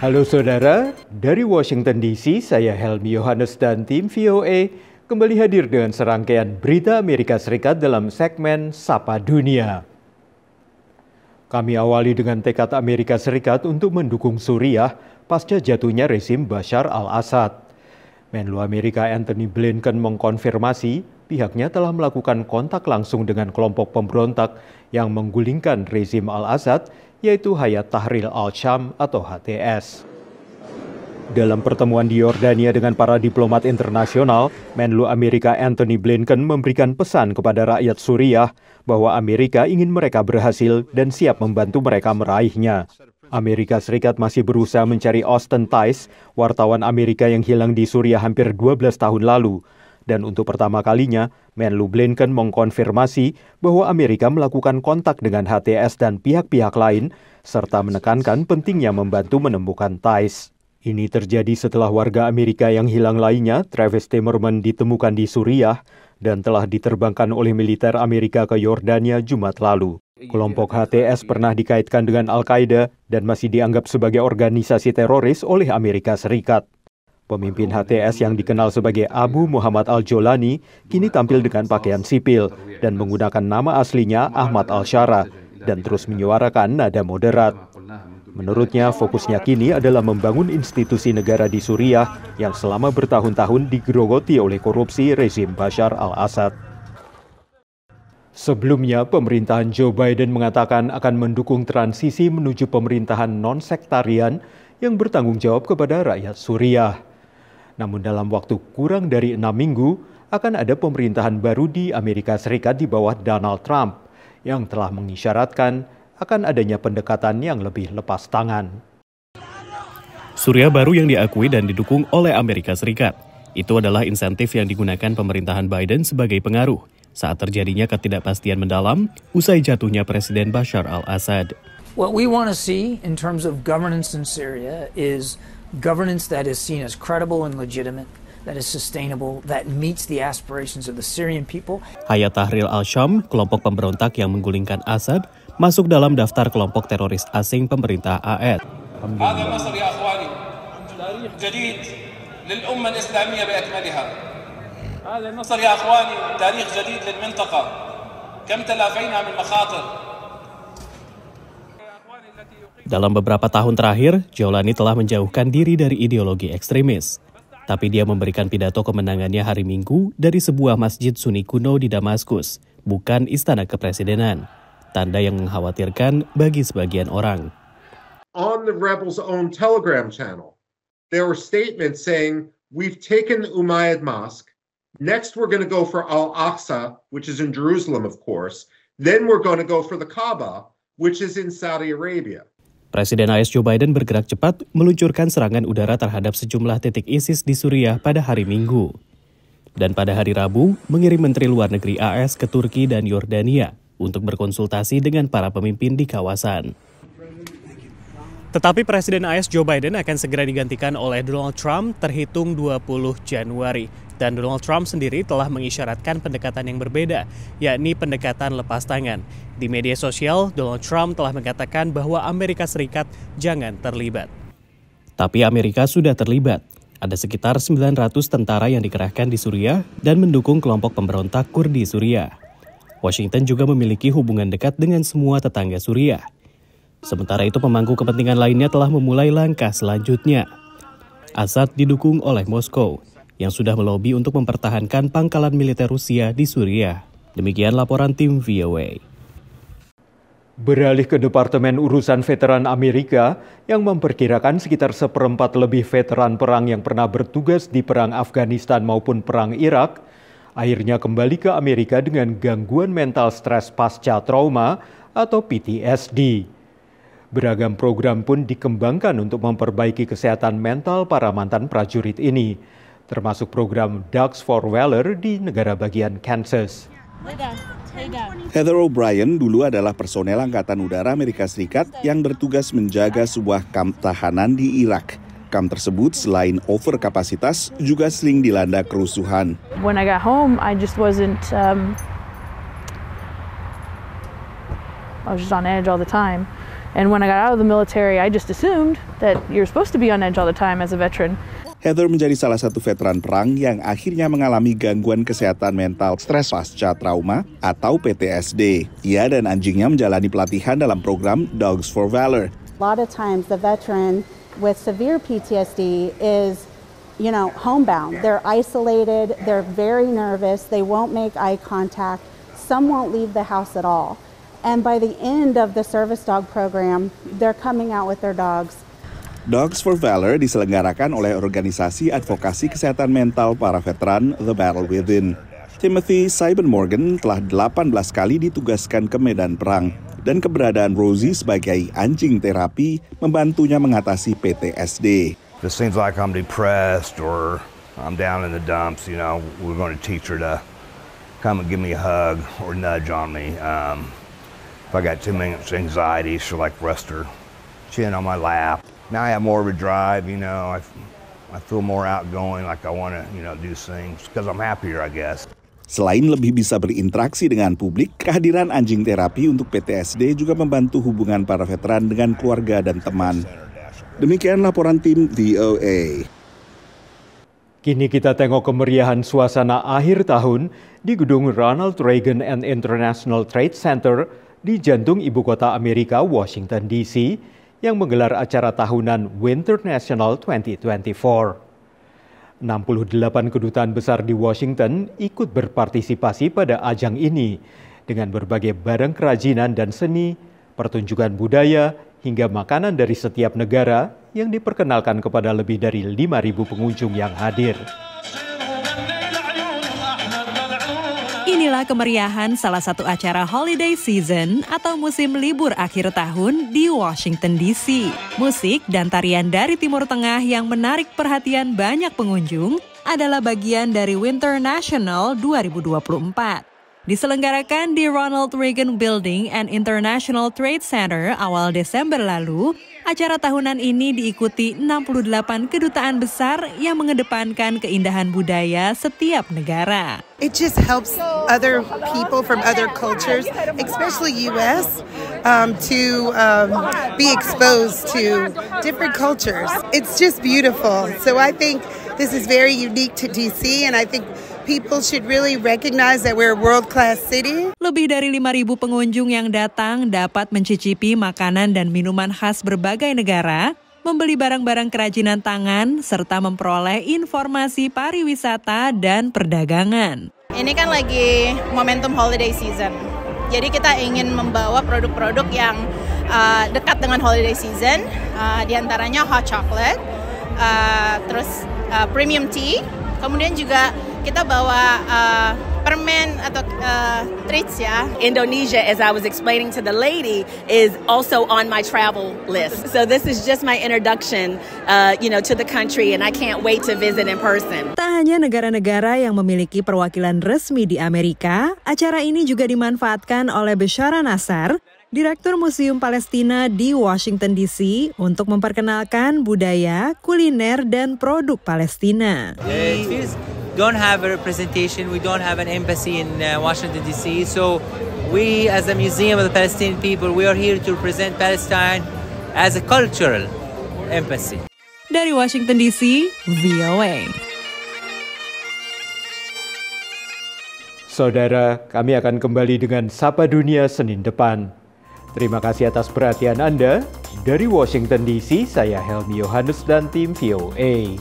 Halo saudara, dari Washington DC, saya Helmi Yohanes dan tim VOA kembali hadir dengan serangkaian berita Amerika Serikat dalam segmen Sapa Dunia. Kami awali dengan tekad Amerika Serikat untuk mendukung Suriah pasca jatuhnya rezim Bashar al-Assad. Menlu Amerika Antony Blinken mengkonfirmasi pihaknya telah melakukan kontak langsung dengan kelompok pemberontak yang menggulingkan rezim al-Assad, yaitu Hayat Tahrir al-Syam atau HTS. Dalam pertemuan di Yordania dengan para diplomat internasional, Menlu Amerika Antony Blinken memberikan pesan kepada rakyat Suriah bahwa Amerika ingin mereka berhasil dan siap membantu mereka meraihnya. Amerika Serikat masih berusaha mencari Austin Tice, wartawan Amerika yang hilang di Suriah hampir 12 tahun lalu. Dan untuk pertama kalinya, Menlu Blinken mengkonfirmasi bahwa Amerika melakukan kontak dengan HTS dan pihak-pihak lain, serta menekankan pentingnya membantu menemukan Tice. Ini terjadi setelah warga Amerika yang hilang lainnya, Travis Timmerman, ditemukan di Suriah dan telah diterbangkan oleh militer Amerika ke Yordania Jumat lalu. Kelompok HTS pernah dikaitkan dengan Al-Qaeda dan masih dianggap sebagai organisasi teroris oleh Amerika Serikat. Pemimpin HTS yang dikenal sebagai Abu Muhammad al-Jolani kini tampil dengan pakaian sipil dan menggunakan nama aslinya Ahmad al-Shara dan terus menyuarakan nada moderat. Menurutnya, fokusnya kini adalah membangun institusi negara di Suriah yang selama bertahun-tahun digerogoti oleh korupsi rezim Bashar al-Assad. Sebelumnya, pemerintahan Joe Biden mengatakan akan mendukung transisi menuju pemerintahan non-sektarian yang bertanggung jawab kepada rakyat Suriah. Namun dalam waktu kurang dari 6 minggu, akan ada pemerintahan baru di Amerika Serikat di bawah Donald Trump yang telah mengisyaratkan akan adanya pendekatan yang lebih lepas tangan. Suriah baru yang diakui dan didukung oleh Amerika Serikat. Itu adalah insentif yang digunakan pemerintahan Biden sebagai pengaruh saat terjadinya ketidakpastian mendalam usai jatuhnya Presiden Bashar al-Assad. What we want to see in terms of governance in Syria is governance that is seen as credible and legitimate, that is sustainable, that meets the aspirations of the Syrian people. Hayat Tahrir al-Syam, kelompok pemberontak yang menggulingkan Assad, masuk dalam daftar kelompok teroris asing pemerintah AS. هذا النصر يا اخواني تاريخ جديد للامه الاسلاميه باكملها. هذا النصر يا اخواني تاريخ جديد للمنطقه. كم تلافينا من مخاطر. Dalam beberapa tahun terakhir, Jolani telah menjauhkan diri dari ideologi ekstremis. Tapi dia memberikan pidato kemenangannya hari Minggu dari sebuah masjid Sunni kuno di Damaskus, bukan istana kepresidenan. Tanda yang mengkhawatirkan bagi sebagian orang. On the rebels' own Telegram channel, there were statements saying, we've taken the Umayyad Mosque, next we're going to go for Al-Aqsa, which is in Jerusalem, of course, then we're going to go for the Kaaba, which is in Saudi Arabia. Presiden AS Joe Biden bergerak cepat meluncurkan serangan udara terhadap sejumlah titik ISIS di Suriah pada hari Minggu. Dan pada hari Rabu, mengirim Menteri Luar Negeri AS ke Turki dan Yordania untuk berkonsultasi dengan para pemimpin di kawasan. Tetapi Presiden AS Joe Biden akan segera digantikan oleh Donald Trump terhitung 20 Januari. Dan Donald Trump sendiri telah mengisyaratkan pendekatan yang berbeda, yakni pendekatan lepas tangan. Di media sosial, Donald Trump telah mengatakan bahwa Amerika Serikat jangan terlibat. Tapi Amerika sudah terlibat. Ada sekitar 900 tentara yang dikerahkan di Suriah dan mendukung kelompok pemberontak Kurdi Suriah. Washington juga memiliki hubungan dekat dengan semua tetangga Suriah. Sementara itu, pemangku kepentingan lainnya telah memulai langkah selanjutnya. Assad didukung oleh Moskow, yang sudah melobi untuk mempertahankan pangkalan militer Rusia di Suriah. Demikian laporan tim VOA. Beralih ke Departemen Urusan Veteran Amerika yang memperkirakan sekitar 1/4 lebih veteran perang yang pernah bertugas di Perang Afghanistan maupun Perang Irak, akhirnya kembali ke Amerika dengan gangguan mental stres pasca trauma atau PTSD. Beragam program pun dikembangkan untuk memperbaiki kesehatan mental para mantan prajurit ini, termasuk program Dogs for Valor di negara bagian Kansas. Heather O'Brien dulu adalah personel Angkatan Udara Amerika Serikat yang bertugas menjaga sebuah kamp tahanan di Irak. Kamp tersebut selain overkapasitas juga sering dilanda kerusuhan. When I got home, I was just on edge all the time. And when I got out of the military, I just assumed that you're supposed to be on edge all the time as a veteran. Heather menjadi salah satu veteran perang yang akhirnya mengalami gangguan kesehatan mental stres pasca trauma atau PTSD. Ia dan anjingnya menjalani pelatihan dalam program Dogs for Valor. A lot of times the veteran with severe PTSD is, homebound. They're isolated, they're very nervous, they won't make eye contact, some won't leave the house at all. And by the end of the service dog program, they're coming out with their dogs. Dogs for Valor diselenggarakan oleh organisasi advokasi kesehatan mental para veteran The Battle Within. Timothy Seibenmorgan telah 18 kali ditugaskan ke medan perang, dan keberadaan Rosie sebagai anjing terapi membantunya mengatasi PTSD. If it seems like I'm depressed or I'm down in the dumps, we're going to teach her to come and give me a hug or nudge on me. If I got too much anxiety, she'll rest her chin on my lap. Now I have more of a drive, I feel more outgoing, like I want to, do things because I'm happier, I guess. Selain lebih bisa berinteraksi dengan publik, kehadiran anjing terapi untuk PTSD juga membantu hubungan para veteran dengan keluarga dan teman. Demikian laporan tim VOA. Kini kita tengok kemeriahan suasana akhir tahun di gedung Ronald Reagan and International Trade Center di jantung ibu kota Amerika, Washington DC, yang menggelar acara tahunan Winter National 2024. 68 kedutaan besar di Washington ikut berpartisipasi pada ajang ini dengan berbagai barang kerajinan dan seni, pertunjukan budaya, hingga makanan dari setiap negara yang diperkenalkan kepada lebih dari 5.000 pengunjung yang hadir. Inilah kemeriahan salah satu acara holiday season atau musim libur akhir tahun di Washington DC. Musik dan tarian dari Timur Tengah yang menarik perhatian banyak pengunjung adalah bagian dari Winter National 2024. Diselenggarakan di Ronald Reagan Building and International Trade Center awal Desember lalu, acara tahunan ini diikuti 68 kedutaan besar yang mengedepankan keindahan budaya setiap negara. It just helps other people from other cultures, especially U.S., to be exposed to different cultures. It's just beautiful. So I think this is very unique to DC, and I think people should really recognize that we're a world-class city. Lebih dari 5.000 pengunjung yang datang dapat mencicipi makanan dan minuman khas berbagai negara, membeli barang-barang kerajinan tangan, serta memperoleh informasi pariwisata dan perdagangan. Ini kan lagi momentum holiday season. Jadi kita ingin membawa produk-produk yang dekat dengan holiday season, diantaranya hot chocolate, terus premium tea, kemudian juga kita bawa permen atau treats ya. Indonesia, as I was explaining to the lady, is also on my travel list. So this is just my introduction, to the country, and I can't wait to visit in person. Tak hanya negara-negara yang memiliki perwakilan resmi di Amerika, acara ini juga dimanfaatkan oleh Bashara Nassar, Direktur Museum Palestina di Washington DC, untuk memperkenalkan budaya, kuliner, dan produk Palestina. Don't have a representation, we don't have an embassy in Washington DC, so we as a Museum of the Palestinian People, we are here to represent Palestine as a cultural embassy. Dari Washington DC, VOA. Saudara, kami akan kembali dengan Sapa Dunia Senin depan. Terima kasih atas perhatian Anda. Dari Washington DC, saya Helmi Yohannes dan tim VOA.